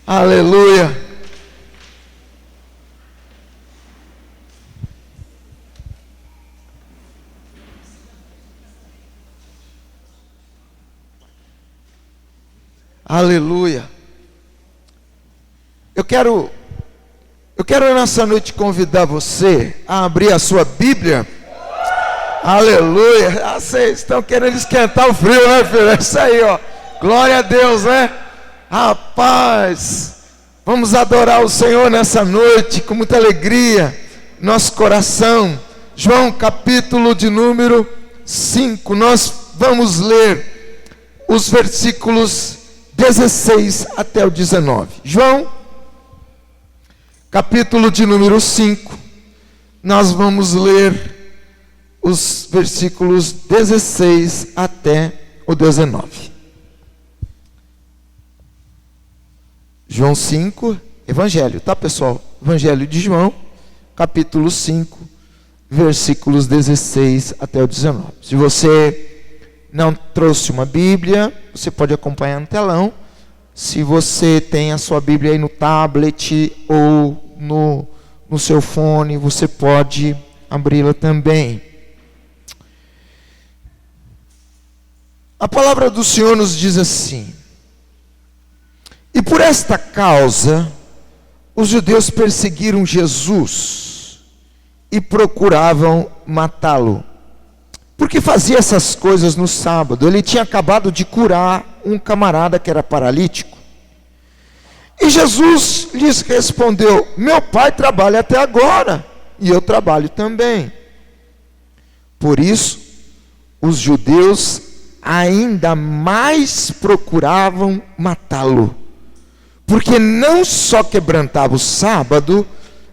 Aleluia. Aleluia. Eu quero nessa noite convidar você a abrir a sua Bíblia. Aleluia. Vocês estão querendo esquentar o frio, né, filho? É isso aí, ó. Glória a Deus, né? Rapaz, vamos adorar o Senhor nessa noite com muita alegria, nosso coração. João capítulo de número 5. Nós vamos ler os versículos 16 até o 19. João, capítulo de número 5. Nós vamos ler os versículos 16 até o 19. João 5, Evangelho, tá, pessoal? Evangelho de João, capítulo 5, versículos 16 até o 19. Se você não trouxe uma Bíblia, você pode acompanhar no telão. Se você tem a sua Bíblia aí no tablet ou no seu fone, você pode abri-la também. A palavra do Senhor nos diz assim: e por esta causa, os judeus perseguiram Jesus e procuravam matá-lo, porque fazia essas coisas no sábado. Ele tinha acabado de curar um camarada que era paralítico. E Jesus lhes respondeu: meu pai trabalha até agora, e eu trabalho também. Por isso, os judeus ainda mais procuravam matá-lo, porque não só quebrantava o sábado,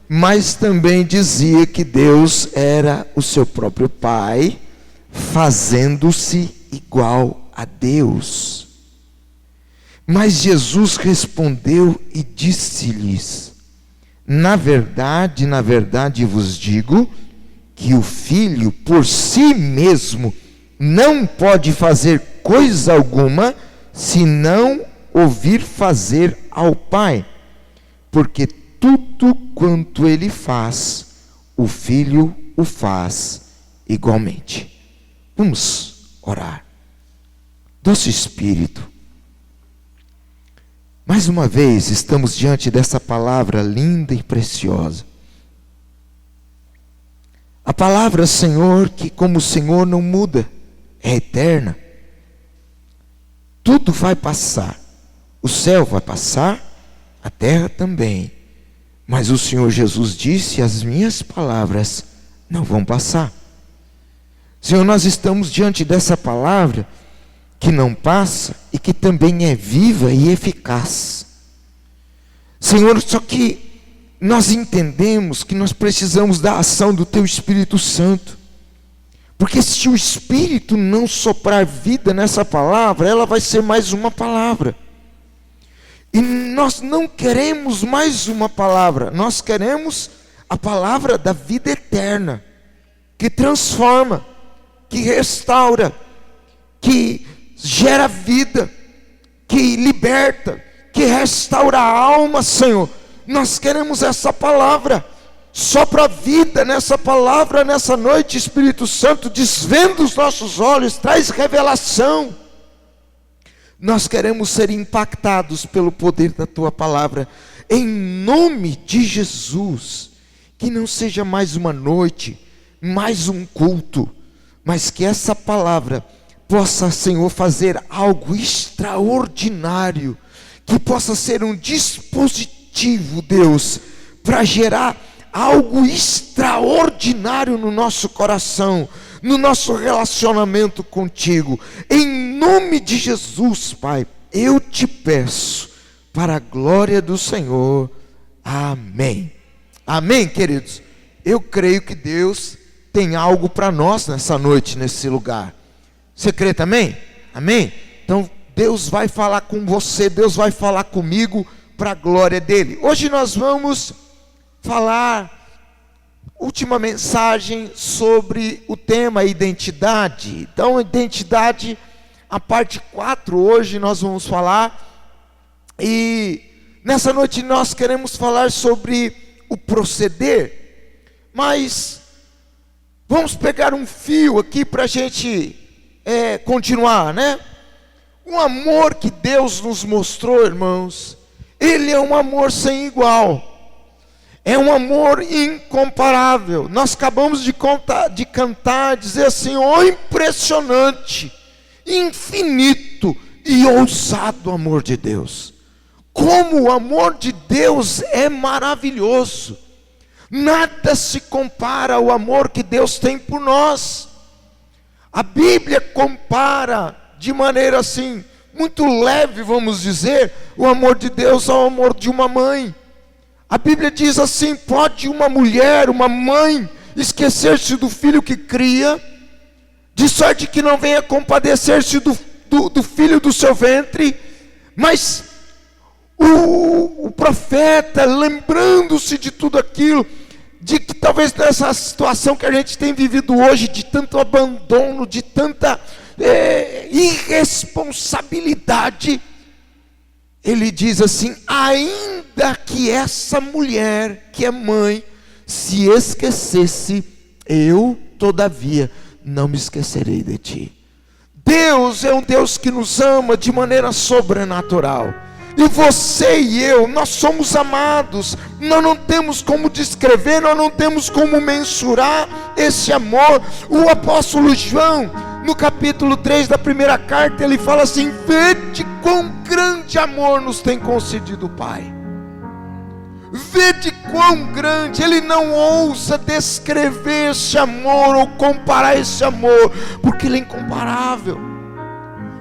mas também dizia que Deus era o seu próprio Pai, fazendo-se igual a Deus. Mas Jesus respondeu e disse-lhes: na verdade vos digo, que o Filho por si mesmo não pode fazer coisa alguma, se não ouvir fazer ao Pai, porque tudo quanto ele faz, o Filho o faz igualmente. Vamos orar. Doce Espírito, mais uma vez estamos diante dessa palavra linda e preciosa. A palavra, Senhor, que como o Senhor não muda, é eterna. Tudo vai passar. O céu vai passar, a terra também. Mas o Senhor Jesus disse: as minhas palavras não vão passar. Senhor, nós estamos diante dessa palavra que não passa e que também é viva e eficaz. Senhor, só que nós entendemos que nós precisamos da ação do Teu Espírito Santo. Porque se o Espírito não soprar vida nessa palavra, ela vai ser mais uma palavra. E nós não queremos mais uma palavra, nós queremos a palavra da vida eterna, que transforma, que restaura, que gera vida, que liberta, que restaura a alma, Senhor. Nós queremos essa palavra. Sopra a vida nessa palavra, nessa noite, Espírito Santo, desvenda os nossos olhos, traz revelação. Nós queremos ser impactados pelo poder da Tua palavra, em nome de Jesus. Que não seja mais uma noite, mais um culto, mas que essa palavra possa, Senhor, fazer algo extraordinário, que possa ser um dispositivo, Deus, para gerar algo extraordinário no nosso coração, no nosso relacionamento contigo. Em nome de Jesus, Pai, eu te peço, para a glória do Senhor. Amém. Amém, queridos? Eu creio que Deus tem algo para nós nessa noite, nesse lugar. Você crê também? Amém? Então Deus vai falar com você, Deus vai falar comigo, para a glória dele. Hoje nós vamos falar, última mensagem sobre o tema identidade. Então, identidade, a parte 4, hoje nós vamos falar. E nessa noite nós queremos falar sobre o proceder, mas vamos pegar um fio aqui para a gente continuar, né? O amor que Deus nos mostrou, irmãos, Ele é um amor sem igual. É um amor incomparável. Nós acabamos de cantar, dizer assim: oh, impressionante, infinito e ousado amor de Deus. Como o amor de Deus é maravilhoso. Nada se compara ao amor que Deus tem por nós. A Bíblia compara de maneira assim, muito leve, vamos dizer, o amor de Deus ao amor de uma mãe. A Bíblia diz assim: pode uma mulher, uma mãe, esquecer-se do filho que cria, de sorte que não venha compadecer-se do filho do seu ventre. Mas o profeta, lembrando-se de tudo aquilo, de que talvez nessa situação que a gente tem vivido hoje, de tanto abandono, de tanta irresponsabilidade, ele diz assim: ainda que essa mulher que é mãe se esquecesse, eu todavia não me esquecerei de ti. Deus é um Deus que nos ama de maneira sobrenatural. E você e eu, nós somos amados. Nós não temos como descrever, nós não temos como mensurar esse amor. O apóstolo João, no capítulo 3 da primeira carta, ele fala assim: vede quão grande amor nos tem concedido o Pai. Vede quão grande. Ele não ousa descrever esse amor ou comparar esse amor, porque ele é incomparável.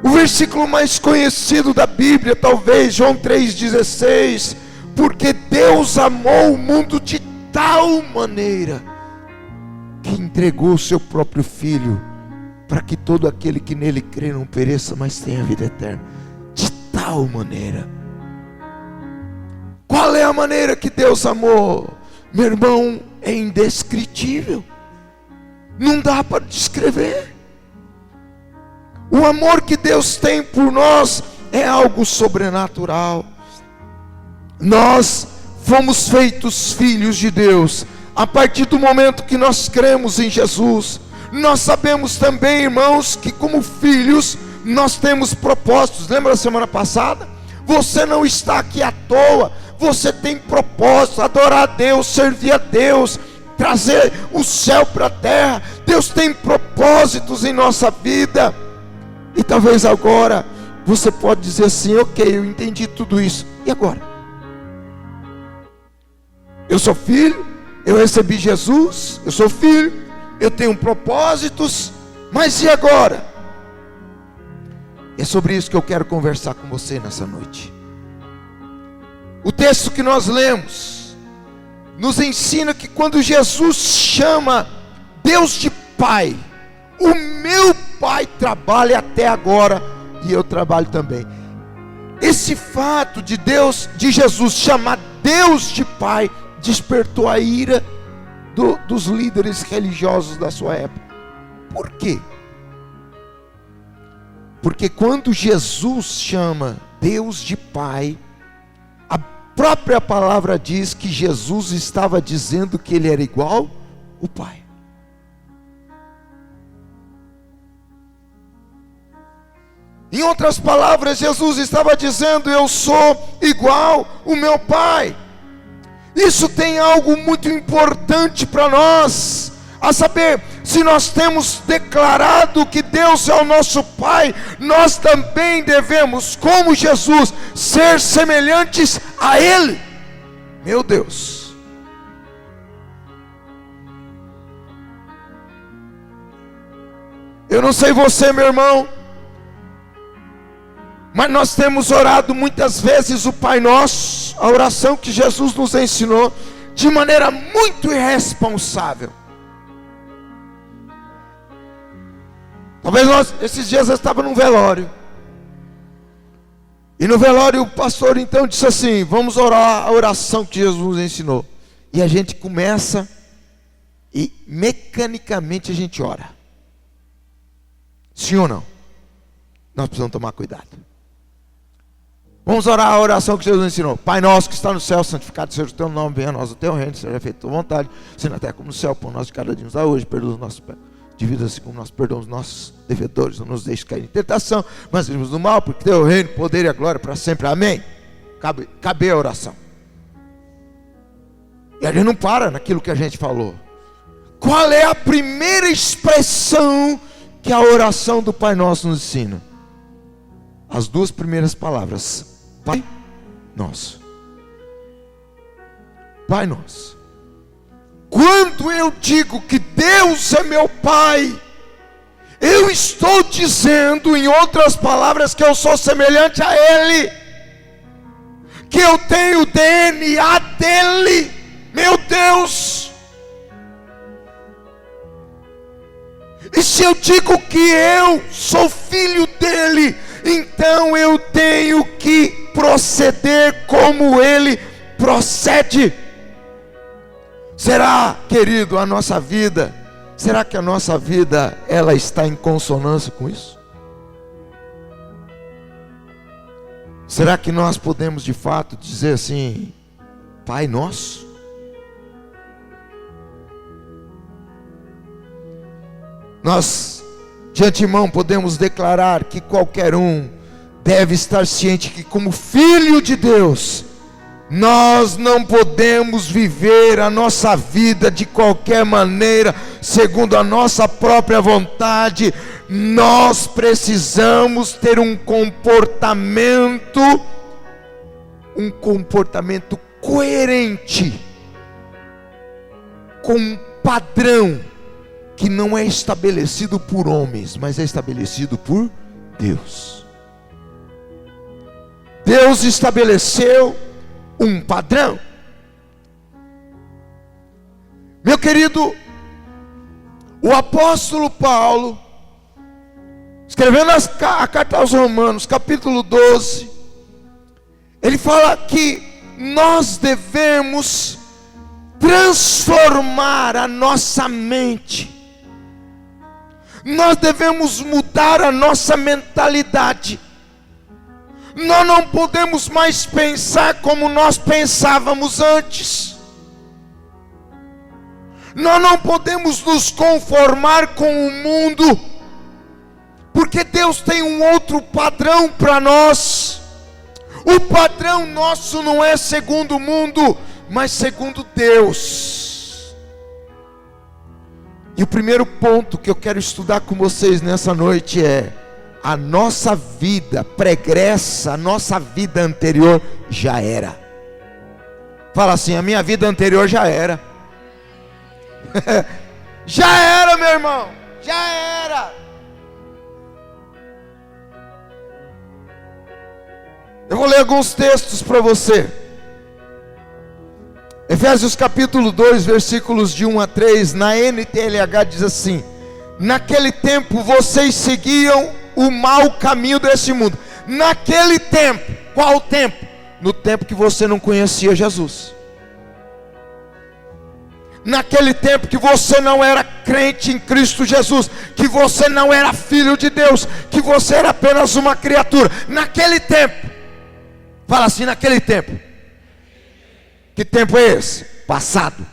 O versículo mais conhecido da Bíblia, talvez, João 3,16: porque Deus amou o mundo de tal maneira que entregou o seu próprio Filho, para que todo aquele que nele crê não pereça, mas tenha vida eterna. De tal maneira. Qual é a maneira que Deus amou? Meu irmão, é indescritível. Não dá para descrever. O amor que Deus tem por nós é algo sobrenatural. Nós fomos feitos filhos de Deus a partir do momento que nós cremos em Jesus. Nós sabemos também, irmãos, que como filhos nós temos propósitos. Lembra da semana passada? Você não está aqui à toa. Você tem propósito: adorar a Deus, servir a Deus, trazer o céu para a terra. Deus tem propósitos em nossa vida. E talvez agora você pode dizer assim: ok, eu entendi tudo isso, e agora? Eu sou filho, eu recebi Jesus, eu sou filho, eu tenho propósitos, mas e agora? É sobre isso que eu quero conversar com você nessa noite. O texto que nós lemos nos ensina que quando Jesus chama Deus de Pai, o meu Pai trabalha até agora e eu trabalho também. Esse fato de Jesus chamar Deus de Pai, despertou a ira dos líderes religiosos da sua época. Por quê? Porque quando Jesus chama Deus de Pai, a própria palavra diz que Jesus estava dizendo que ele era igual ao Pai. Em outras palavras, Jesus estava dizendo: eu sou igual ao meu Pai. Isso tem algo muito importante para nós, a saber, se nós temos declarado que Deus é o nosso Pai, nós também devemos, como Jesus, ser semelhantes a Ele. Meu Deus. Eu não sei você, meu irmão, mas nós temos orado muitas vezes o Pai Nosso, a oração que Jesus nos ensinou, de maneira muito irresponsável. Talvez esses dias eu estava num velório, e no velório o pastor então disse assim: vamos orar a oração que Jesus nos ensinou. E a gente começa e mecanicamente a gente ora. Sim ou não? Nós precisamos tomar cuidado. Vamos orar a oração que Jesus ensinou. Pai nosso que está no céu, santificado seja o teu nome, venha a nós o teu reino, seja feita a tua vontade, assim na terra como no céu. Pão nosso de cada dia nos dá hoje, perdoa os nossos pecados, divida assim como nós perdoamos os nossos devedores, não nos deixe cair em tentação, mas livra-nos do mal, porque teu reino, poder e a glória para sempre. Amém. Cabe a oração. E a gente não para naquilo que a gente falou. Qual é a primeira expressão que a oração do Pai Nosso nos ensina? As duas primeiras palavras: Pai Nosso. Pai Nosso. Quando eu digo que Deus é meu Pai, eu estou dizendo, em outras palavras, que eu sou semelhante a Ele, que eu tenho o DNA dEle. Meu Deus! E se eu digo que eu sou filho dEle, então eu tenho que proceder como Ele procede. Será, querido, a nossa vida, será que a nossa vida, ela está em consonância com isso? Será que nós podemos de fato dizer assim: Pai Nosso? Nós de antemão podemos declarar que qualquer um deve estar ciente que, como filho de Deus, nós não podemos viver a nossa vida de qualquer maneira, segundo a nossa própria vontade. Nós precisamos ter um comportamento coerente, com um padrão que não é estabelecido por homens, mas é estabelecido por Deus. Deus estabeleceu um padrão. Meu querido, o apóstolo Paulo, escrevendo a carta aos Romanos, capítulo 12, ele fala que nós devemos transformar a nossa mente. Nós devemos mudar a nossa mentalidade. Nós não podemos mais pensar como nós pensávamos antes. Nós não podemos nos conformar com o mundo, porque Deus tem um outro padrão para nós. O padrão nosso não é segundo o mundo, mas segundo Deus. E o primeiro ponto que eu quero estudar com vocês nessa noite é: a nossa vida pregressa, a nossa vida anterior já era. Fala assim: a minha vida anterior já era. Já era, meu irmão, já era. Eu vou ler alguns textos para você. Efésios capítulo 2, versículos de 1 a 3, na NTLH diz assim: naquele tempo vocês seguiam o mau caminho desse mundo. Naquele tempo, qual tempo? No tempo que você não conhecia Jesus. Naquele tempo que você não era crente em Cristo Jesus, que você não era filho de Deus, que você era apenas uma criatura. Naquele tempo, fala assim: naquele tempo. Que tempo é esse? Passado.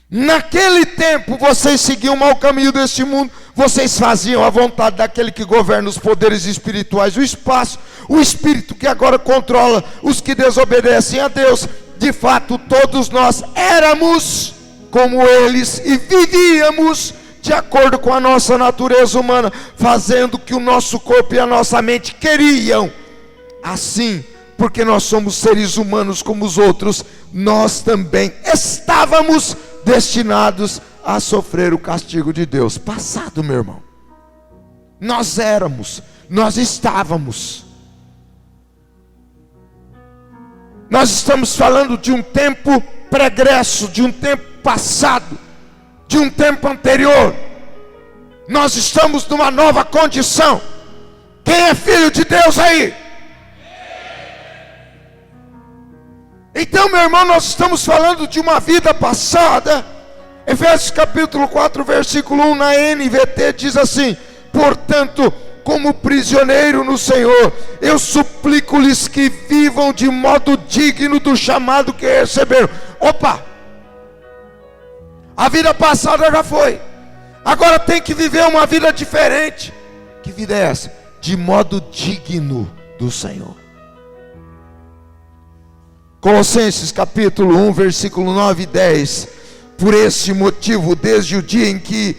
Naquele tempo vocês seguiam o mau caminho deste mundo. Vocês faziam a vontade daquele que governa os poderes espirituais, o espaço, o espírito que agora controla os que desobedecem a Deus. De fato, todos nós éramos como eles e vivíamos de acordo com a nossa natureza humana, fazendo o que o nosso corpo e a nossa mente queriam. Assim, porque nós somos seres humanos como os outros, nós também estávamos destinados a sofrer o castigo de Deus. Passado, meu irmão. Nós éramos, nós estávamos. Nós estamos falando de um tempo pregresso, de um tempo passado, de um tempo anterior. Nós estamos numa nova condição. Quem é filho de Deus aí? Então, meu irmão, nós estamos falando de uma vida passada. Efésios capítulo 4, versículo 1 na NVT diz assim: portanto, como prisioneiro no Senhor. Eu suplico-lhes que vivam de modo digno do chamado que receberam. Opa! A vida passada já foi. Agora tem que viver uma vida diferente. Que vida é essa? De modo digno do Senhor. Colossenses capítulo 1, versículo 9 e 10. Por esse motivo, desde o dia em que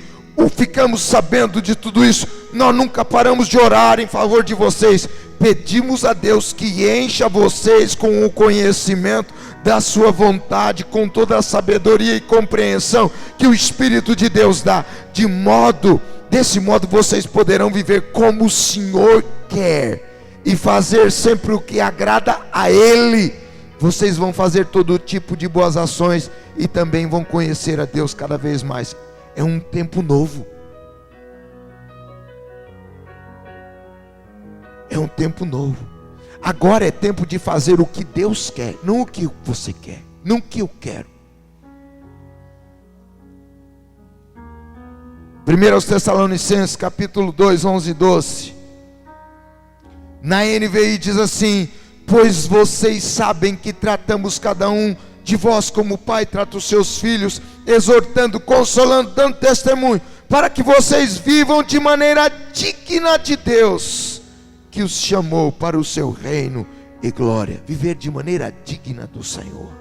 ficamos sabendo de tudo isso, nós nunca paramos de orar em favor de vocês. Pedimos a Deus que encha vocês com o conhecimento da sua vontade, com toda a sabedoria e compreensão que o Espírito de Deus dá. Desse modo vocês poderão viver como o Senhor quer e fazer sempre o que agrada a Ele. Vocês vão fazer todo tipo de boas ações e também vão conhecer a Deus cada vez mais. É um tempo novo. É um tempo novo. Agora é tempo de fazer o que Deus quer, não o que você quer, não o que eu quero. 1 Tessalonicenses capítulo 2, 11 e 12. Na NVI diz assim: pois vocês sabem que tratamos cada um de vós como o pai trata os seus filhos, exortando, consolando, dando testemunho, para que vocês vivam de maneira digna de Deus, que os chamou para o seu reino e glória. Viver de maneira digna do Senhor.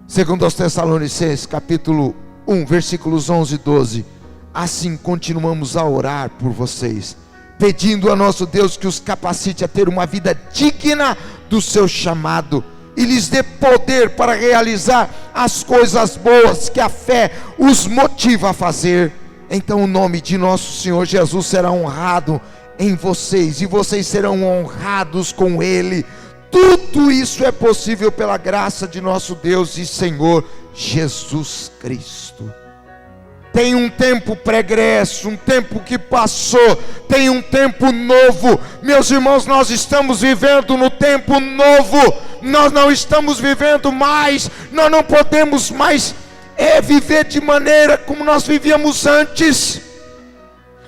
2 Tessalonicenses capítulo 1, versículos 11 e 12. Assim continuamos a orar por vocês, pedindo a nosso Deus que os capacite a ter uma vida digna do seu chamado e lhes dê poder para realizar as coisas boas que a fé os motiva a fazer. Então o nome de nosso Senhor Jesus será honrado em vocês, e vocês serão honrados com Ele. Tudo isso é possível pela graça de nosso Deus e Senhor Jesus Cristo. Tem um tempo pregresso, um tempo que passou, tem um tempo novo. Meus irmãos, nós estamos vivendo no tempo novo. Nós não estamos vivendo mais, nós não podemos mais viver de maneira como nós vivíamos antes.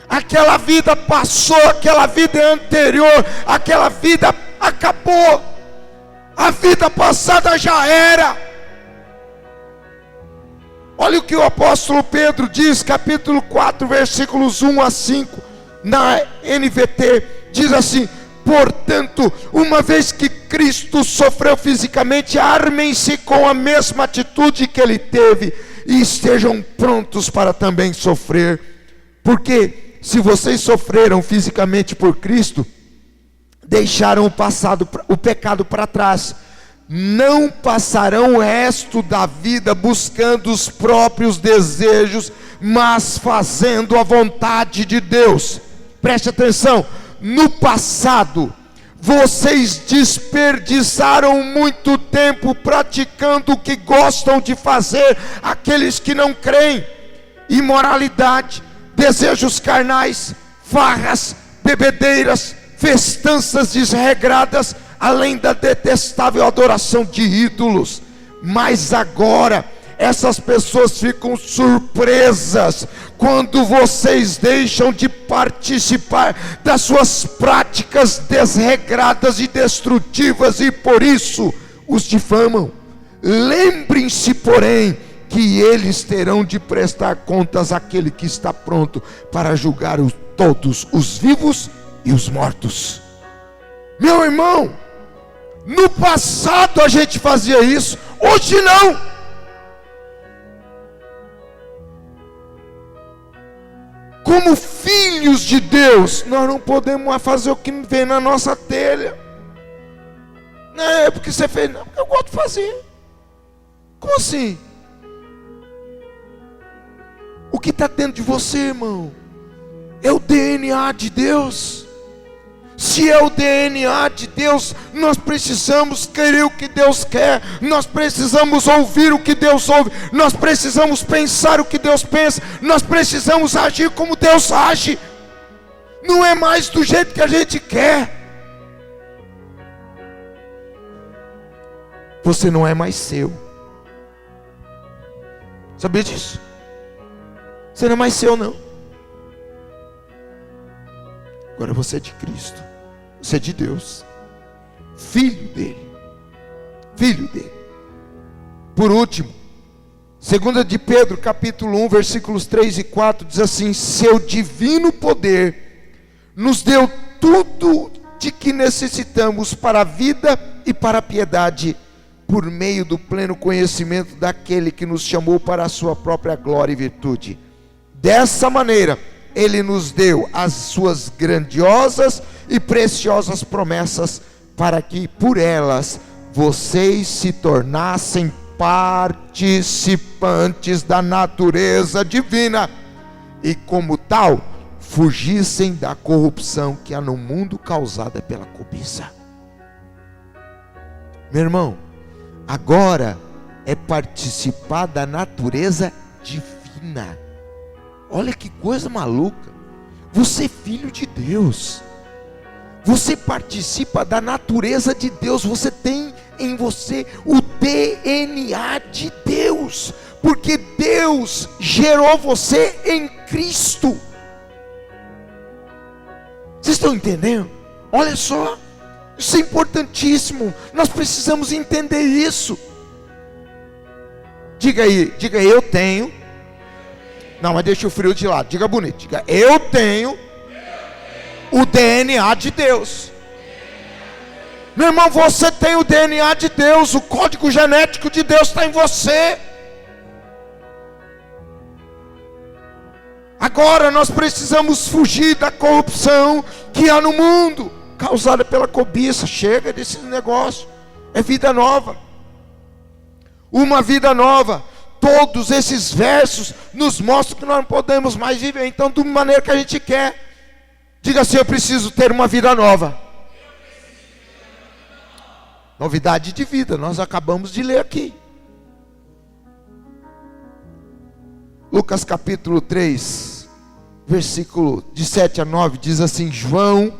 Aquela vida passou, aquela vida é anterior, aquela vida acabou. A vida passada já era. Olha o que o apóstolo Pedro diz, capítulo 4, versículos 1 a 5, na NVT, diz assim: portanto, uma vez que Cristo sofreu fisicamente, armem-se com a mesma atitude que Ele teve, e estejam prontos para também sofrer, porque se vocês sofreram fisicamente por Cristo, deixaram o pecado para trás, não passarão o resto da vida buscando os próprios desejos, mas fazendo a vontade de Deus. Preste atenção: no passado vocês desperdiçaram muito tempo praticando o que gostam de fazer aqueles que não creem: imoralidade, desejos carnais, farras, bebedeiras, festanças desregradas, além da detestável adoração de ídolos. Mas agora essas pessoas ficam surpresas quando vocês deixam de participar das suas práticas desregradas e destrutivas, e por isso os difamam. Lembrem-se, porém, que eles terão de prestar contas àquele que está pronto para julgar todos os vivos e os mortos. Meu irmão, no passado a gente fazia isso, hoje não. Como filhos de Deus, nós não podemos mais fazer o que vem na nossa telha. Não é porque você fez, não, eu gosto de fazer. Como assim? O que está dentro de você, irmão, é o DNA de Deus. Se é o DNA de Deus, nós precisamos querer o que Deus quer, nós precisamos ouvir o que Deus ouve, nós precisamos pensar o que Deus pensa, nós precisamos agir como Deus age. Não é mais do jeito que a gente quer. Você não é mais seu. Sabia disso? Você não é mais seu, não. Agora você é de Cristo, você é de Deus, filho dele, filho dele. Por último, 2 de Pedro, capítulo 1, versículos 3 e 4, diz assim: seu divino poder nos deu tudo de que necessitamos para a vida e para a piedade, por meio do pleno conhecimento daquele que nos chamou para a sua própria glória e virtude. Dessa maneira, Ele nos deu as suas grandiosas e preciosas promessas, para que por elas vocês se tornassem participantes da natureza divina, e como tal, fugissem da corrupção que há no mundo causada pela cobiça. Meu irmão, agora é participar da natureza divina. Olha que coisa maluca. Você é filho de Deus, você participa da natureza de Deus, você tem em você o DNA de Deus, porque Deus gerou você em Cristo. Vocês estão entendendo? Olha só, isso é importantíssimo, nós precisamos entender isso. Diga aí, eu tenho. Não, mas deixa o frio de lado, diga bonito, diga: eu tenho o DNA de Deus. Meu irmão, você tem o DNA de Deus, o código genético de Deus está em você. Agora nós precisamos fugir da corrupção que há no mundo, causada pela cobiça. Chega desse negócio, é vida nova, uma vida nova. Todos esses versos nos mostram que nós não podemos mais viver então de maneira que a gente quer. Diga assim: eu preciso ter uma vida nova. Novidade de vida, nós acabamos de ler aqui. Lucas capítulo 3, versículo de 7 a 9, diz assim: João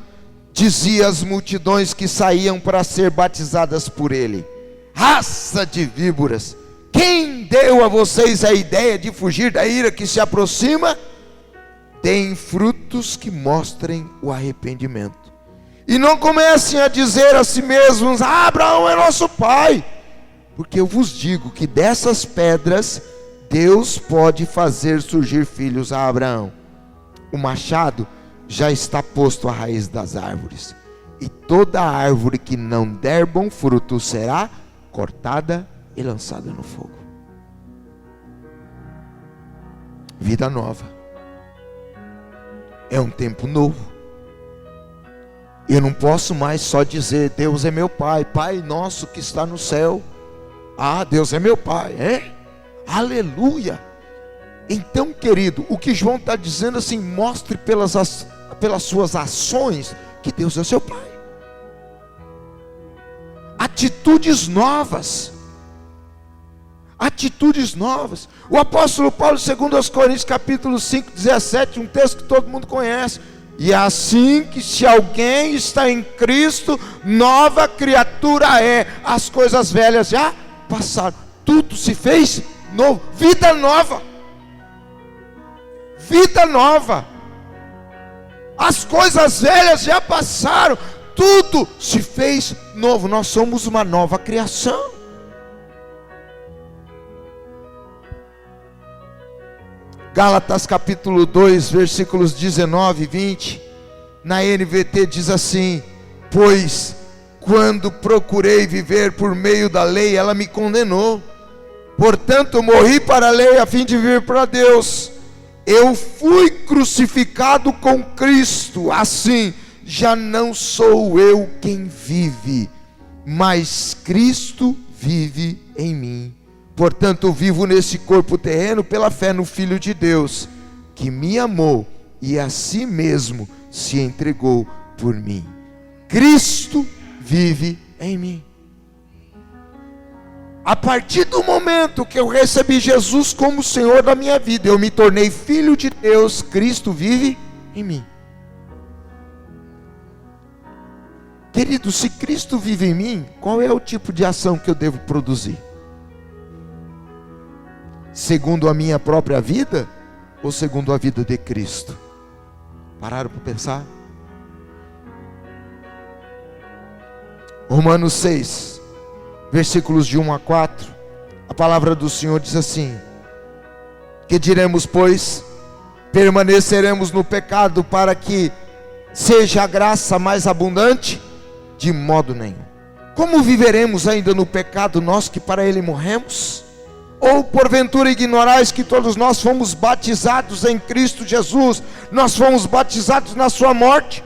dizia às multidões que saíam para ser batizadas por ele: raça de víboras, quem deu a vocês a ideia de fugir da ira que se aproxima? Deem frutos que mostrem o arrependimento. E não comecem a dizer a si mesmos: Abraão é nosso pai. Porque eu vos digo que dessas pedras Deus pode fazer surgir filhos a Abraão. O machado já está posto à raiz das árvores, e toda árvore que não der bom fruto será cortada e lançada no fogo. Vida nova. É um tempo novo. Eu não posso mais só dizer: Deus é meu pai, Pai nosso que está no céu. Ah, Deus é meu pai, é? Aleluia. Então, querido, o que João está dizendo assim: mostre pelas suas ações que Deus é seu pai. Atitudes novas. Atitudes novas. O apóstolo Paulo, segundo aos Coríntios capítulo 5, 17, um texto que todo mundo conhece: e assim que se alguém está em Cristo, nova criatura é, as coisas velhas já passaram, tudo se fez novo. Vida nova, vida nova, as coisas velhas já passaram, tudo se fez novo. Nós somos uma nova criação. Gálatas capítulo 2, versículos 19 e 20, na NVT diz assim: pois quando procurei viver por meio da lei, ela me condenou. Portanto, morri para a lei a fim de viver para Deus. Eu fui crucificado com Cristo. Assim, já não sou eu quem vive, mas Cristo vive em mim. Portanto, eu vivo nesse corpo terreno pela fé no Filho de Deus, que me amou e a si mesmo se entregou por mim. Cristo vive em mim. A partir do momento que eu recebi Jesus como Senhor da minha vida, eu me tornei filho de Deus. Cristo vive em mim. Querido, se Cristo vive em mim, qual é o tipo de ação que eu devo produzir? Segundo a minha própria vida ou segundo a vida de Cristo? Pararam para pensar? Romanos 6, versículos de 1 a 4, a palavra do Senhor diz assim: que diremos, pois? Permaneceremos no pecado para que seja a graça mais abundante? De modo nenhum. Como viveremos ainda no pecado, nós que para ele morremos? Ou porventura ignorais que todos nós fomos batizados em Cristo Jesus? Nós fomos batizados na sua morte.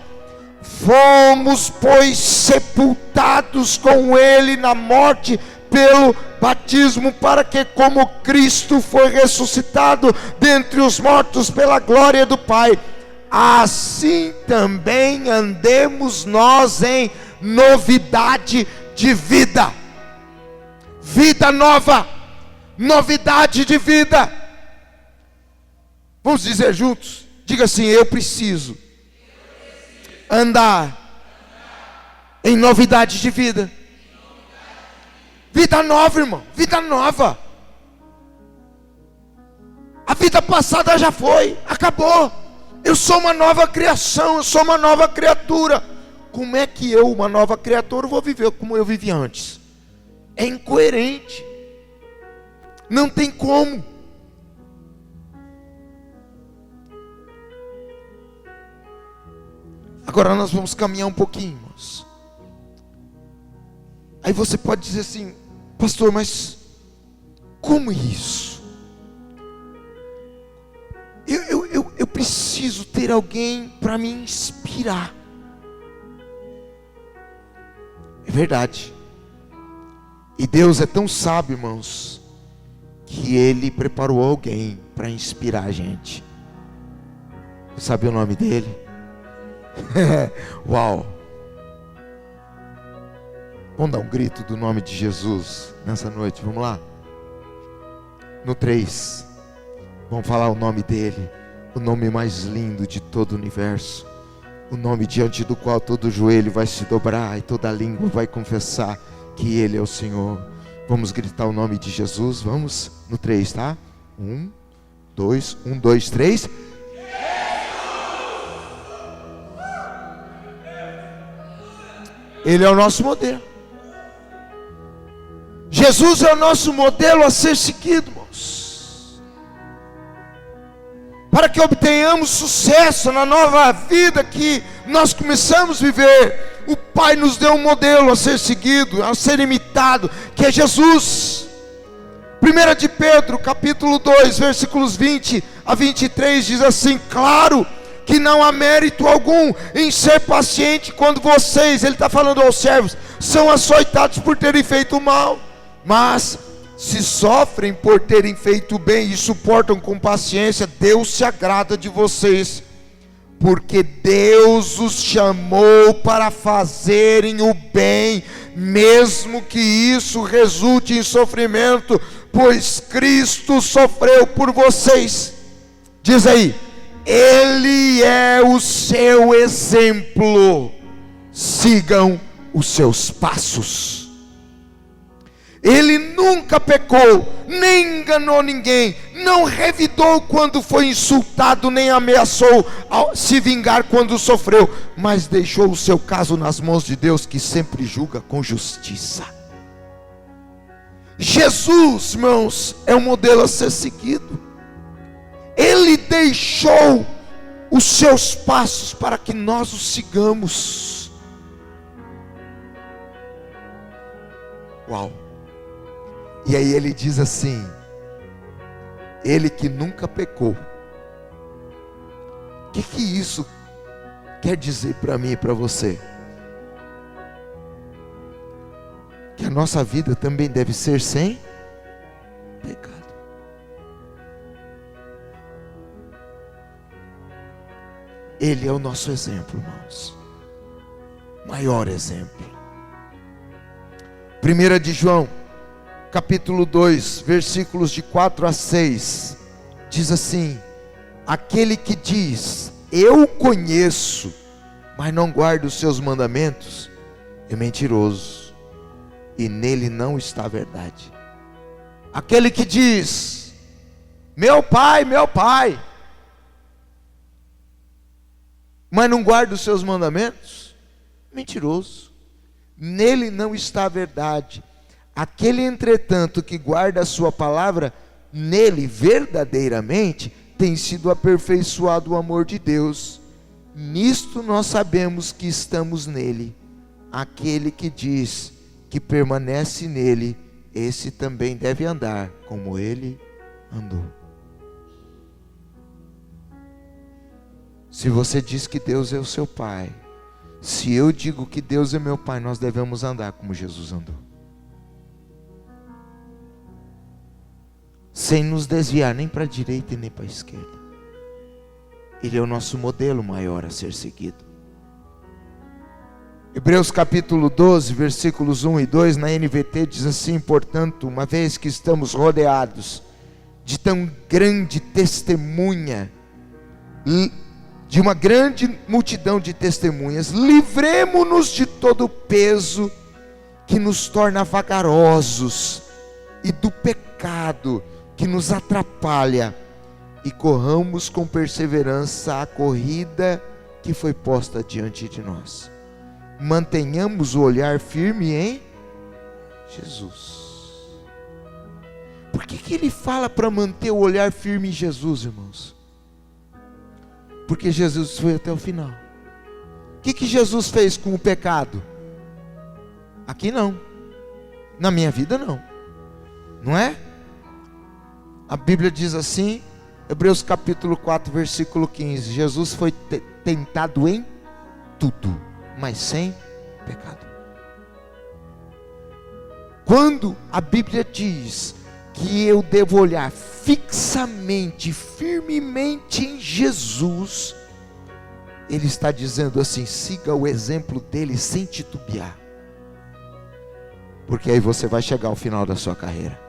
Fomos, pois, sepultados com ele na morte pelo batismo, para que, como Cristo foi ressuscitado dentre os mortos pela glória do Pai, assim também andemos nós em novidade de vida. Vida nova, novidade de vida. Vamos dizer juntos? Diga assim: eu preciso andar em novidade de vida. Vida nova, irmão, vida nova. A vida passada já foi, acabou. Eu sou uma nova criação, eu sou uma nova criatura. Como é que eu, uma nova criatura, vou viver como eu vivia antes? É incoerente. Não tem como. Agora nós vamos caminhar um pouquinho, irmãos. Aí você pode dizer assim: pastor, mas como isso? Eu preciso ter alguém para me inspirar. É verdade. E Deus é tão sábio, irmãos, que Ele preparou alguém para inspirar a gente. Você sabe o nome dele? Uau! Vamos dar um grito do nome de Jesus nessa noite, vamos lá? No 3, vamos falar o nome dele, o nome mais lindo de todo o universo, o nome diante do qual todo joelho vai se dobrar e toda língua vai confessar que Ele é o Senhor. Vamos gritar o nome de Jesus, vamos? No 3, tá? 1, 2, 3. Ele é o nosso modelo. Jesus é o nosso modelo a ser seguido, irmãos. Para que obtenhamos sucesso na nova vida que nós começamos a viver, o Pai nos deu um modelo a ser seguido, a ser imitado, que é Jesus. 1 de Pedro, capítulo 2, versículos 20 a 23, diz assim: claro que não há mérito algum em ser paciente quando vocês, ele está falando aos servos, são açoitados por terem feito o mal. Mas se sofrem por terem feito o bem e suportam com paciência, Deus se agrada de vocês, porque Deus os chamou para fazerem o bem, mesmo que isso resulte em sofrimento, pois Cristo sofreu por vocês. Diz aí: Ele é o seu exemplo, sigam os seus passos. Ele nunca pecou, nem enganou ninguém, não revidou quando foi insultado, nem ameaçou se vingar quando sofreu, mas deixou o seu caso nas mãos de Deus, que sempre julga com justiça. Jesus, irmãos, é um modelo a ser seguido. Ele deixou os seus passos para que nós os sigamos. Uau! E aí ele diz assim: Ele que nunca pecou. O que isso quer dizer para mim e para você? Que a nossa vida também deve ser sem pecado. Ele é o nosso exemplo, irmãos. Maior exemplo. 1 de João, capítulo 2, versículos de 4 a 6, diz assim: aquele que diz, eu conheço, mas não guarda os seus mandamentos, é mentiroso, e nele não está a verdade. Aquele que diz, meu pai, mas não guarda os seus mandamentos, mentiroso, Nele não está a verdade. Aquele, entretanto, que guarda a sua palavra, nele verdadeiramente tem sido aperfeiçoado o amor de Deus. Nisto nós sabemos que estamos nele. Aquele que diz que permanece nele, esse também deve andar como ele andou. Se você diz que Deus é o seu Pai, se eu digo que Deus é meu Pai, nós devemos andar como Jesus andou, sem nos desviar nem para a direita e nem para a esquerda. Ele é o nosso modelo maior a ser seguido. Hebreus capítulo 12, versículos 1 e 2, na NVT diz assim: portanto, uma vez que estamos rodeados de tão grande testemunha, de uma grande multidão de testemunhas, livremo-nos de todo o peso que nos torna vagarosos e do pecado que nos atrapalha, e corramos com perseverança a corrida que foi posta diante de nós. Mantenhamos o olhar firme em Jesus. Por que ele fala para manter o olhar firme em Jesus, irmãos? Porque Jesus foi até o final. O que Jesus fez com o pecado? Aqui não. Na minha vida não. Não é? A Bíblia diz assim, Hebreus capítulo 4, versículo 15: Jesus foi tentado em tudo, mas sem pecado. Quando a Bíblia diz que eu devo olhar fixamente, firmemente em Jesus, Ele está dizendo assim: siga o exemplo dele sem titubear, porque aí você vai chegar ao final da sua carreira.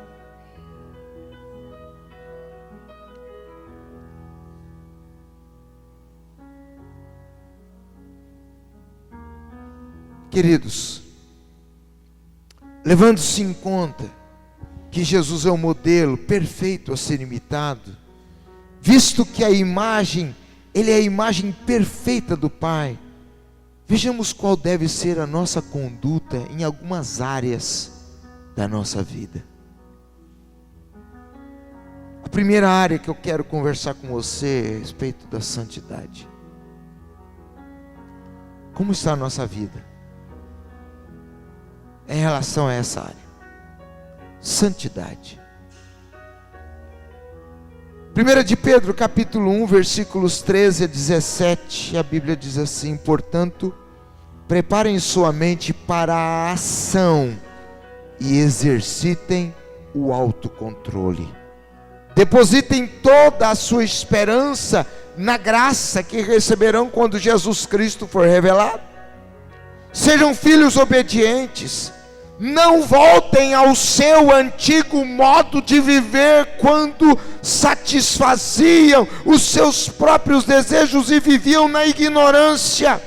Queridos, levando-se em conta que Jesus é o modelo perfeito a ser imitado, visto que a imagem, Ele é a imagem perfeita do Pai, vejamos qual deve ser a nossa conduta em algumas áreas da nossa vida. A primeira área que eu quero conversar com você é a respeito da santidade. Como está a nossa vida em relação a essa área? Santidade. 1 de Pedro capítulo 1, versículos 13 a 17, a Bíblia diz assim: portanto, preparem sua mente para a ação e exercitem o autocontrole. Depositem toda a sua esperança na graça que receberão quando Jesus Cristo for revelado. Sejam filhos obedientes. Não voltem ao seu antigo modo de viver, quando satisfaziam os seus próprios desejos e viviam na ignorância.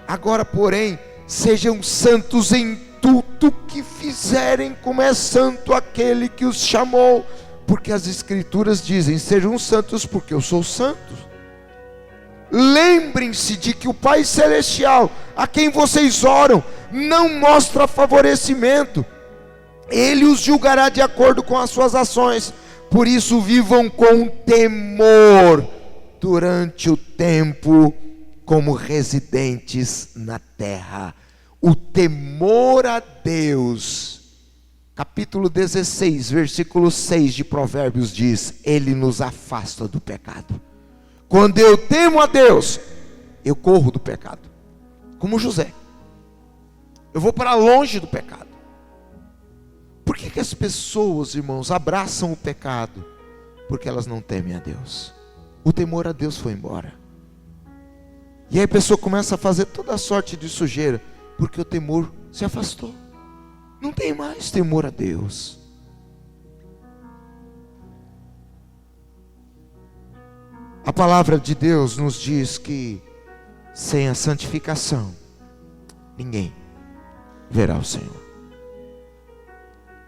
Agora, porém, sejam santos em tudo que fizerem, como é santo aquele que os chamou. Porque as Escrituras dizem: sejam santos porque eu sou santo. Lembrem-se de que o Pai Celestial, a quem vocês oram, não mostra favorecimento. Ele os julgará de acordo com as suas ações. Por isso vivam com temor durante o tempo como residentes na terra. O temor a Deus, capítulo 16, versículo 6 de Provérbios diz: Ele nos afasta do pecado. Quando eu temo a Deus, eu corro do pecado, como José. Eu vou para longe do pecado. Por que as pessoas, irmãos, abraçam o pecado? Porque elas não temem a Deus. O temor a Deus foi embora. E aí a pessoa começa a fazer toda a sorte de sujeira, porque o temor se afastou. Não tem mais temor a Deus. A palavra de Deus nos diz que sem a santificação ninguém verá o Senhor.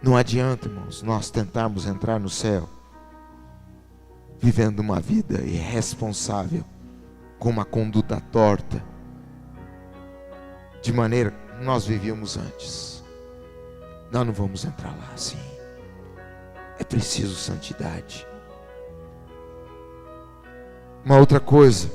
Não adianta, irmãos, nós tentarmos entrar no céu vivendo uma vida irresponsável, com uma conduta torta, de maneira nós vivíamos antes. Nós não vamos entrar lá assim. É preciso santidade. Uma outra coisa.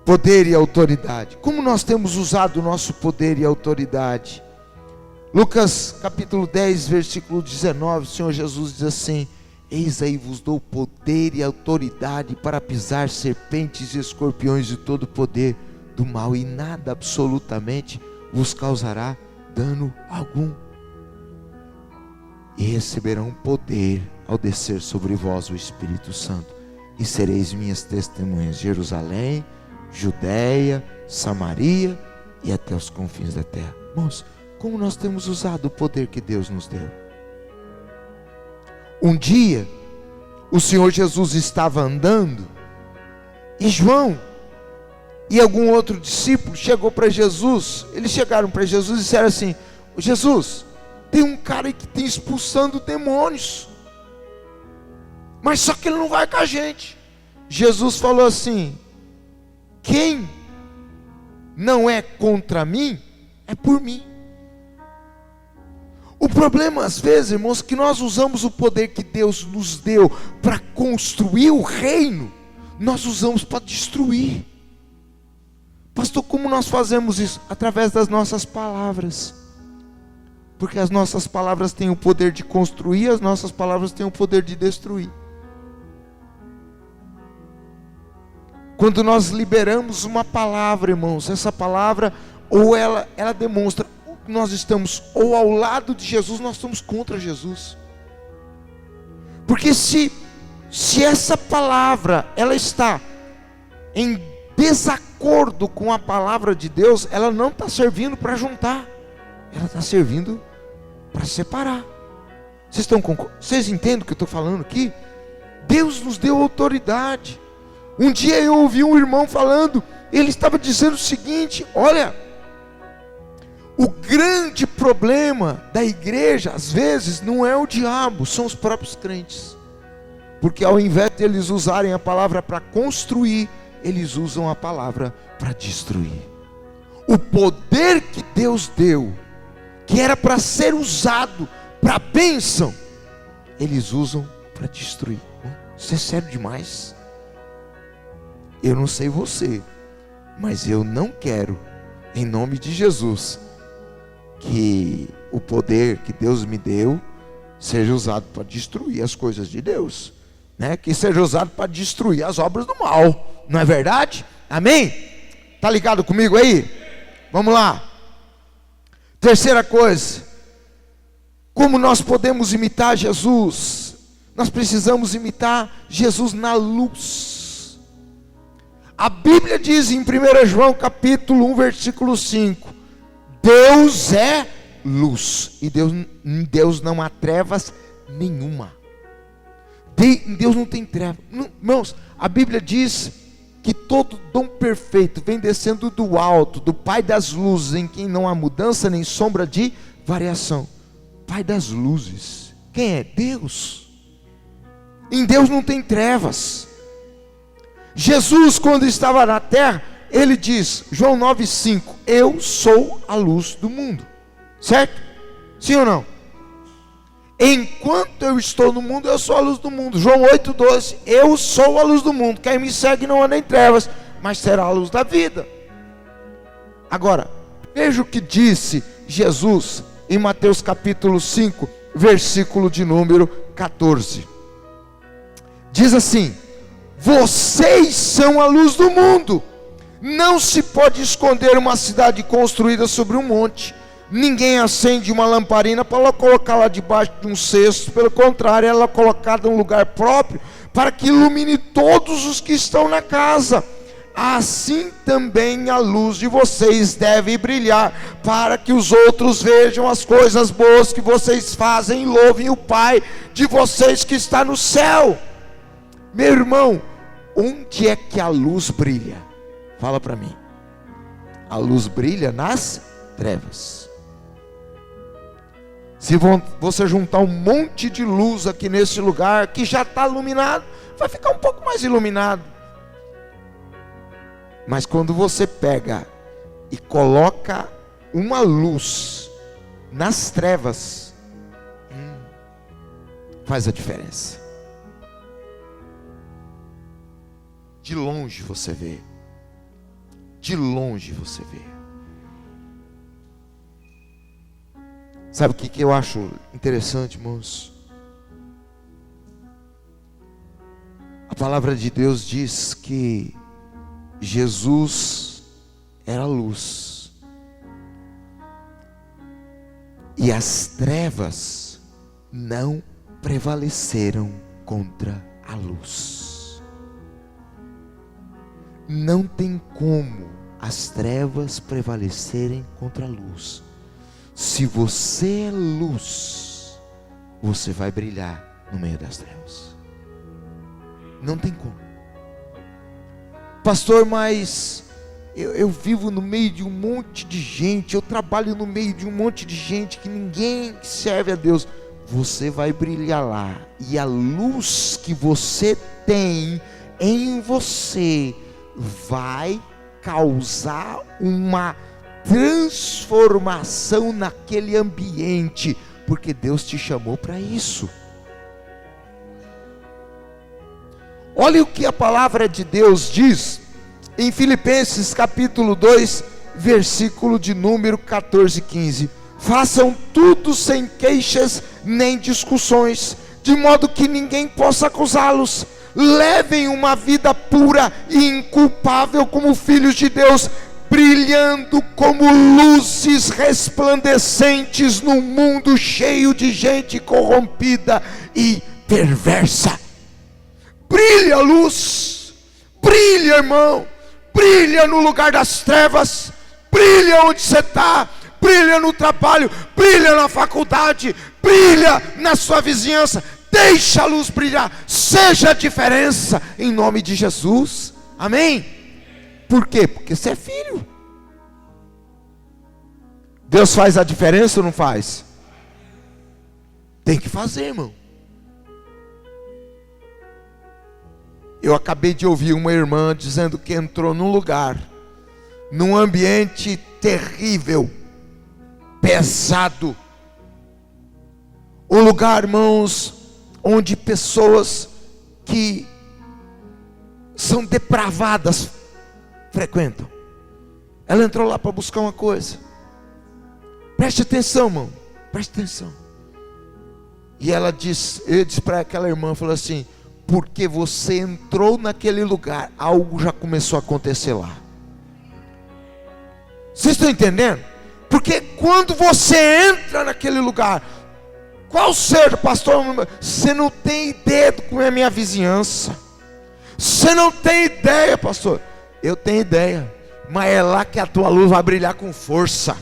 Poder e autoridade. Como nós temos usado o nosso poder e autoridade? Lucas capítulo 10, versículo 19, o Senhor Jesus diz assim: eis aí vos dou poder e autoridade para pisar serpentes e escorpiões e todo o poder do mal, e nada absolutamente vos causará dano algum. E receberão poder ao descer sobre vós o Espírito Santo, e sereis minhas testemunhas em Jerusalém, Judeia, Samaria e até os confins da terra. Irmãos, como nós temos usado o poder que Deus nos deu. Um dia, o Senhor Jesus estava andando, e João e algum outro discípulo chegou para Jesus. Eles chegaram para Jesus e disseram assim: Jesus, tem um cara aí que tem expulsando demônios, mas só que ele não vai com a gente. Jesus falou assim: quem não é contra mim, é por mim. O problema às vezes, irmãos, que nós usamos o poder que Deus nos deu para construir o reino, nós usamos para destruir. Pastor, como nós fazemos isso? Através das nossas palavras. Porque as nossas palavras têm o poder de construir, as nossas palavras têm o poder de destruir. Quando nós liberamos uma palavra, irmãos, essa palavra, ou ela demonstra, nós estamos ou ao lado de Jesus, nós estamos contra Jesus. Porque se essa palavra, ela está em desacordo com a palavra de Deus, ela não está servindo para juntar, ela está servindo para separar. Vocês entendem o que eu estou falando aqui? Deus nos deu autoridade. Um dia eu ouvi um irmão falando, ele estava dizendo o seguinte: olha, o grande problema da igreja, às vezes, não é o diabo, são os próprios crentes. Porque ao invés de eles usarem a palavra para construir, eles usam a palavra para destruir. O poder que Deus deu, que era para ser usado para bênção, eles usam para destruir. Isso é sério demais. Eu não sei você, mas eu não quero, em nome de Jesus, que o poder que Deus me deu seja usado para destruir as coisas de Deus, né? Que seja usado para destruir as obras do mal, não é verdade? Amém? Tá ligado comigo aí? Vamos lá. Terceira coisa, como nós podemos imitar Jesus? Nós precisamos imitar Jesus na luz. A Bíblia diz em 1 João capítulo 1 versículo 5: Deus é luz, e em Deus não há trevas nenhuma. Em Deus não tem treva. Irmãos, a Bíblia diz que todo dom perfeito vem descendo do alto, do Pai das luzes, em quem não há mudança nem sombra de variação. Pai das luzes, quem é? Deus. Em Deus não tem trevas. Jesus, quando estava na terra, ele diz, João 9,5: eu sou a luz do mundo. Certo? Sim ou não? Enquanto eu estou no mundo, eu sou a luz do mundo. João 8,12: eu sou a luz do mundo. Quem me segue não anda em trevas, mas será a luz da vida. Agora, veja o que disse Jesus em Mateus capítulo 5, versículo de número 14. Diz assim: vocês são a luz do mundo. Não se pode esconder uma cidade construída sobre um monte. Ninguém acende uma lamparina para colocá-la debaixo de um cesto. Pelo contrário, ela é colocada em um lugar próprio, para que ilumine todos os que estão na casa. Assim também a luz de vocês deve brilhar, para que os outros vejam as coisas boas que vocês fazem e louvem o Pai de vocês que está no céu. Meu irmão, onde é que a luz brilha? Fala para mim. A luz brilha nas trevas. Se você juntar um monte de luz aqui nesse lugar, que já está iluminado, vai ficar um pouco mais iluminado. Mas quando você pega e coloca uma luz nas trevas, faz a diferença. De longe você vê. De longe você vê. Sabe o que eu acho interessante, irmãos? A palavra de Deus diz que Jesus era luz, e as trevas não prevaleceram contra a luz. Não tem como as trevas prevalecerem contra a luz. Se você é luz, você vai brilhar no meio das trevas. Não tem como. Pastor, mas eu vivo no meio de um monte de gente, eu trabalho no meio de um monte de gente que ninguém serve a Deus. Você vai brilhar lá, e a luz que você tem em você vai causar uma transformação naquele ambiente, porque Deus te chamou para isso. Olha o que a palavra de Deus diz em Filipenses capítulo 2, versículo de número 14 e 15. Façam tudo sem queixas nem discussões, de modo que ninguém possa acusá-los. Levem uma vida pura e inculpável como filhos de Deus, brilhando como luzes resplandecentes num mundo cheio de gente corrompida e perversa. Brilha a luz, brilha, irmão, brilha no lugar das trevas, brilha onde você está, brilha no trabalho, brilha na faculdade, brilha na sua vizinhança. Deixa a luz brilhar, seja a diferença em nome de Jesus, amém? Por quê? Porque você é filho. Deus faz a diferença ou não faz? Tem que fazer, irmão. Eu acabei de ouvir uma irmã dizendo que entrou num lugar, num ambiente terrível, pesado. Um lugar, irmãos, onde pessoas que são depravadas frequentam. Ela entrou lá para buscar uma coisa. Preste atenção, irmão, preste atenção. E ela disse, eu disse para aquela irmã, falou assim: porque você entrou naquele lugar, algo já começou a acontecer lá. Vocês estão entendendo? Porque quando você entra naquele lugar, qual ser, pastor? Você não tem ideia do que é a minha vizinhança. Você não tem ideia, pastor. Eu tenho ideia, mas é lá que a tua luz vai brilhar com força.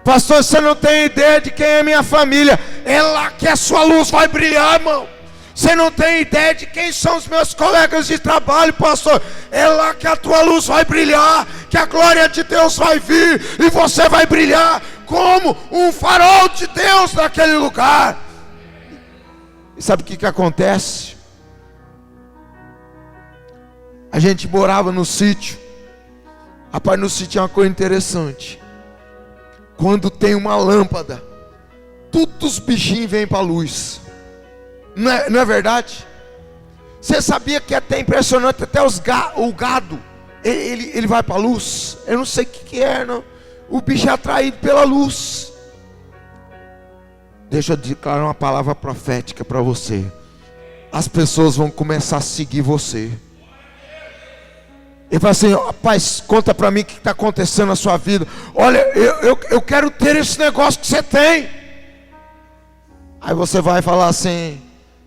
Pastor, você não tem ideia de quem é minha família. É lá que a sua luz vai brilhar, irmão. Você não tem ideia de quem são os meus colegas de trabalho, pastor. É lá que a tua luz vai brilhar, que a glória de Deus vai vir, e você vai brilhar como um farol de Deus naquele lugar. E sabe o que acontece? A gente morava no sítio. Rapaz, no sítio é uma coisa interessante. Quando tem uma lâmpada, todos os bichinhos vêm para a luz. Não é verdade? Você sabia que é até impressionante, até o gado, ele vai para a luz? Eu não sei o que é, não. O bicho é atraído pela luz. Deixa eu declarar uma palavra profética para você. As pessoas vão começar a seguir você. Ele fala assim: rapaz, conta para mim o que está acontecendo na sua vida. Olha, eu quero ter esse negócio que você tem. Aí você vai falar assim,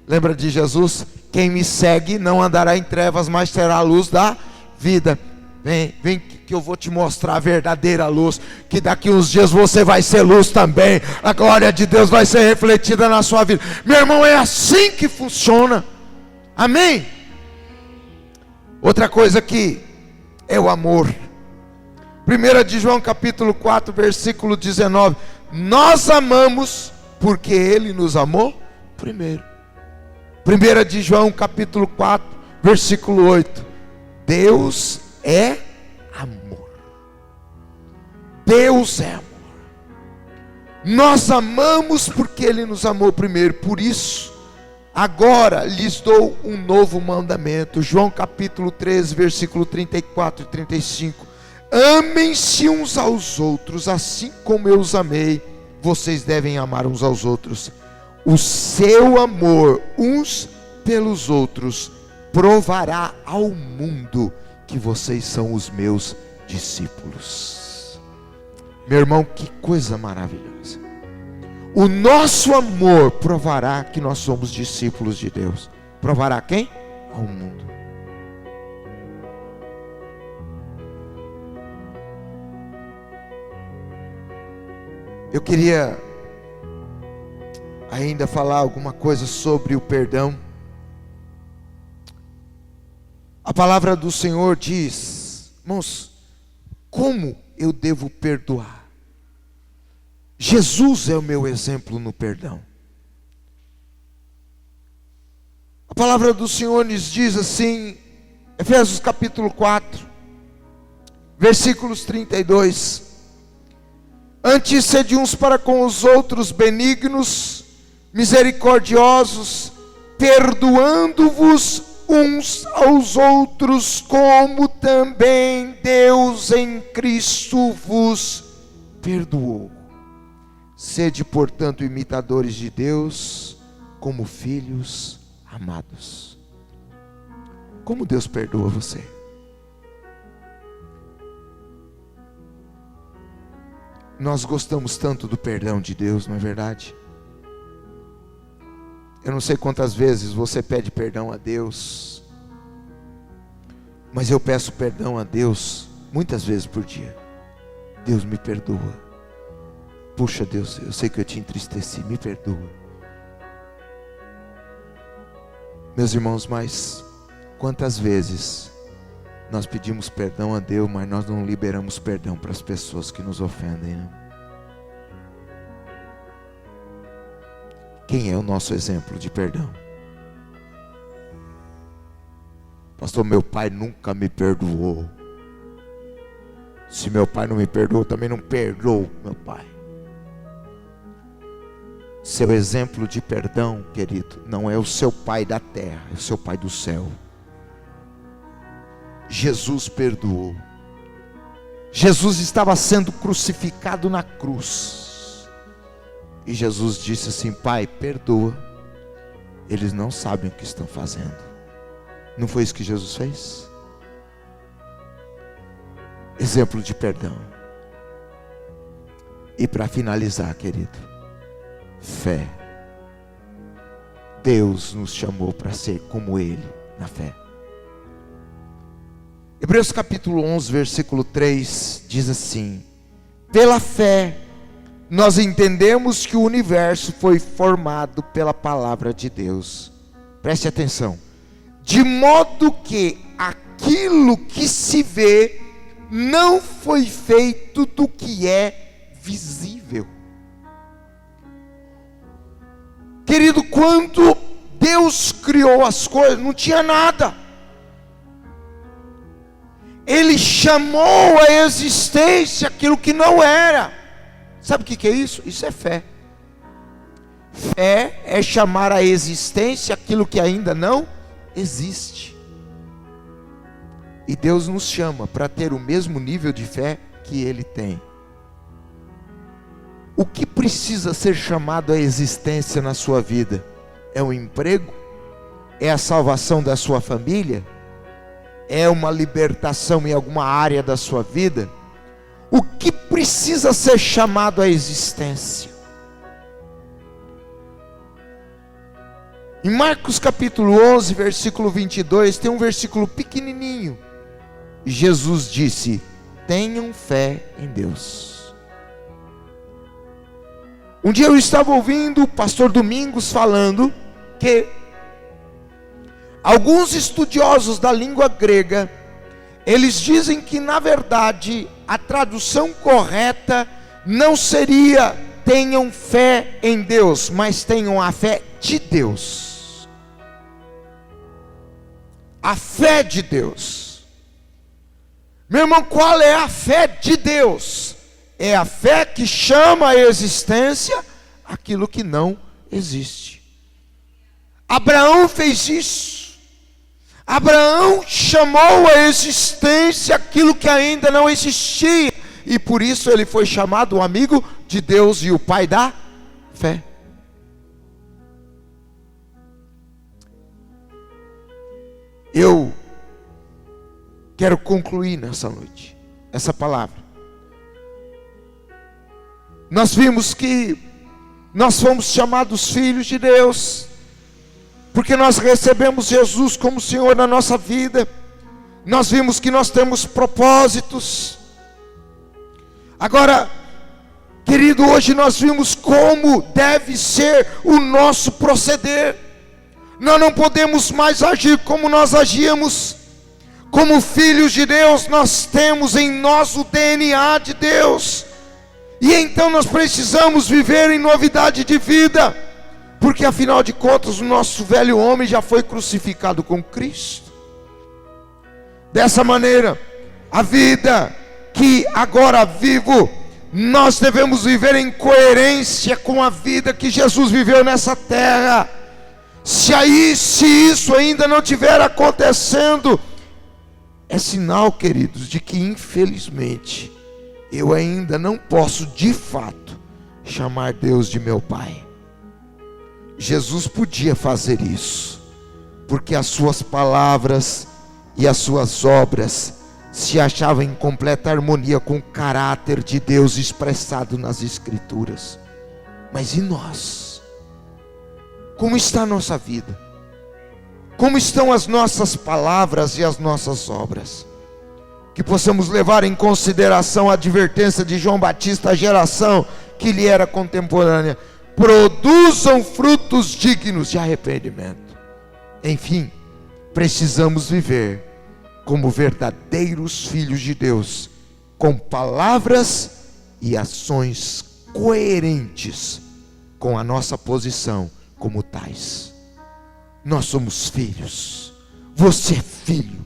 lembra de Jesus? Quem me segue não andará em trevas, mas terá a luz da vida. Vem que eu vou te mostrar a verdadeira luz, que daqui uns dias você vai ser luz também. A glória de Deus vai ser refletida na sua vida. Meu irmão, é assim que funciona. Amém? Outra coisa que é o amor. 1 de João capítulo 4, versículo 19. Nós amamos porque Ele nos amou primeiro. 1 de João capítulo 4, versículo 8. Deus é amor. Deus é amor. Nós amamos porque Ele nos amou primeiro. Por isso, agora lhes dou um novo mandamento. João capítulo 13, versículo 34 e 35. Amem-se uns aos outros, assim como eu os amei. Vocês devem amar uns aos outros. O seu amor uns pelos outros provará ao mundo que vocês são os meus discípulos. Meu irmão, que coisa maravilhosa. O nosso amor provará que nós somos discípulos de Deus. Provará quem? Ao mundo. Eu queria ainda falar alguma coisa sobre o perdão. A palavra do Senhor diz, irmãos, como eu devo perdoar? Jesus é o meu exemplo no perdão. A palavra do Senhor nos diz assim, Efésios capítulo 4, versículos 32. Antes sede uns para com os outros benignos, misericordiosos, perdoando-vos uns aos outros, como também Deus em Cristo vos perdoou. Sede, portanto, imitadores de Deus, como filhos amados. Como Deus perdoa você? Nós gostamos tanto do perdão de Deus, não é verdade? Eu não sei quantas vezes você pede perdão a Deus, mas eu peço perdão a Deus muitas vezes por dia. Deus, me perdoa. Puxa, Deus, eu sei que eu te entristeci, me perdoa. Meus irmãos, mas quantas vezes nós pedimos perdão a Deus, mas nós não liberamos perdão para as pessoas que nos ofendem, né? Quem é o nosso exemplo de perdão? Pastor, meu pai nunca me perdoou. Se meu pai não me perdoou, também não perdoou meu pai. Seu exemplo de perdão, querido, não é o seu pai da terra, é o seu pai do céu. Jesus perdoou. Jesus estava sendo crucificado na cruz. E Jesus disse assim: Pai, perdoa. Eles não sabem o que estão fazendo. Não foi isso que Jesus fez? Exemplo de perdão. E para finalizar, querido, fé. Deus nos chamou para ser como Ele na fé. Hebreus capítulo 11, versículo 3 diz assim: pela fé nós entendemos que o universo foi formado pela palavra de Deus. Preste atenção. De modo que aquilo que se vê não foi feito do que é visível. Querido, quando Deus criou as coisas, não tinha nada. Ele chamou à existência aquilo que não era. Sabe o que é isso? Isso é fé. Fé é chamar à existência aquilo que ainda não existe. E Deus nos chama para ter o mesmo nível de fé que Ele tem. O que precisa ser chamado à existência na sua vida? É um emprego? É a salvação da sua família? É uma libertação em alguma área da sua vida? O que precisa ser chamado à existência? Em Marcos capítulo 11, versículo 22, tem um versículo pequenininho. Jesus disse: tenham fé em Deus. Um dia eu estava ouvindo o pastor Domingos falando que alguns estudiosos da língua grega, eles dizem que na verdade a tradução correta não seria tenham fé em Deus, mas tenham a fé de Deus. A fé de Deus. Meu irmão, qual é a fé de Deus? É a fé que chama à existência aquilo que não existe. Abraão fez isso. Abraão chamou à existência aquilo que ainda não existia. E por isso ele foi chamado o amigo de Deus e o pai da fé. Eu quero concluir nessa noite essa palavra. Nós vimos que nós fomos chamados filhos de Deus, porque nós recebemos Jesus como Senhor na nossa vida. Nós vimos que nós temos propósitos. Agora, querido, hoje nós vimos como deve ser o nosso proceder. Nós não podemos mais agir como nós agíamos. Como filhos de Deus, nós temos em nós o DNA de Deus. E então nós precisamos viver em novidade de vida. Porque afinal de contas, o nosso velho homem já foi crucificado com Cristo. Dessa maneira, a vida que agora vivo, nós devemos viver em coerência com a vida que Jesus viveu nessa terra. Se isso ainda não estiver acontecendo, é sinal, queridos, de que infelizmente eu ainda não posso de fato chamar Deus de meu Pai. Jesus podia fazer isso, porque as suas palavras e as suas obras se achavam em completa harmonia com o caráter de Deus expressado nas Escrituras. Mas e nós? Como está a nossa vida? Como estão as nossas palavras e as nossas obras? Que possamos levar em consideração a advertência de João Batista à geração que lhe era contemporânea: produzam frutos dignos de arrependimento. Enfim, precisamos viver como verdadeiros filhos de Deus, com palavras e ações coerentes com a nossa posição como tais. Nós somos filhos. Você é filho,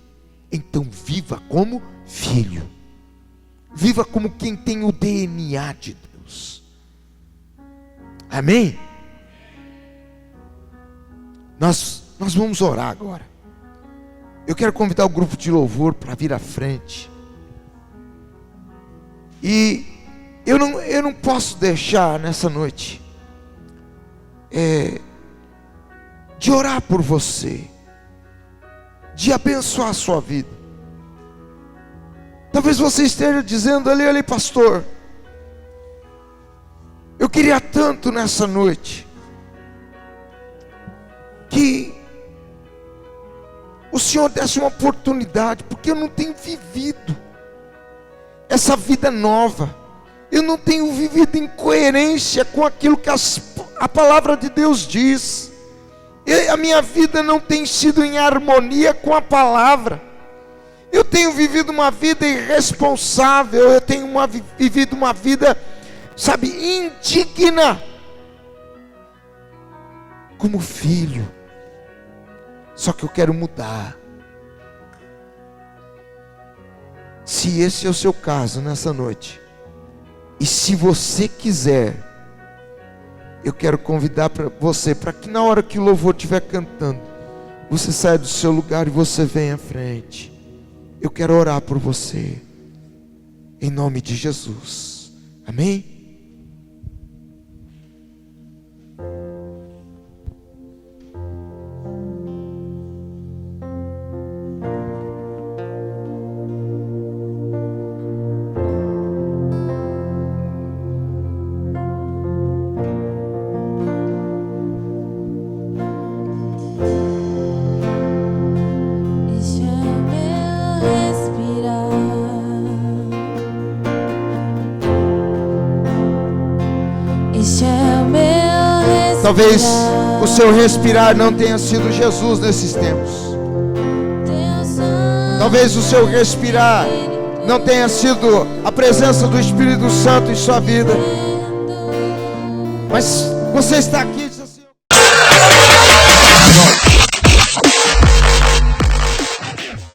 então viva como filho. Viva como quem tem o DNA de Deus. Amém? Nós vamos orar agora. Eu quero convidar o grupo de louvor para vir à frente. E eu não posso deixar nessa noite de orar por você, de abençoar a sua vida. Talvez você esteja dizendo: ali, pastor, eu queria tanto nessa noite que o Senhor desse uma oportunidade, porque eu não tenho vivido essa vida nova. Eu não tenho vivido em coerência com aquilo que a palavra de Deus diz. A minha vida não tem sido em harmonia com a palavra. Eu tenho vivido uma vida irresponsável. Eu tenho vivido uma vida, indigna. Como filho. Só que eu quero mudar. Se esse é o seu caso nessa noite, e se você quiser, eu quero convidar você para que na hora que o louvor estiver cantando, você saia do seu lugar e você venha à frente. Eu quero orar por você, em nome de Jesus. Amém? Talvez o seu respirar não tenha sido Jesus nesses tempos. Talvez o seu respirar não tenha sido a presença do Espírito Santo em sua vida. Mas você está aqui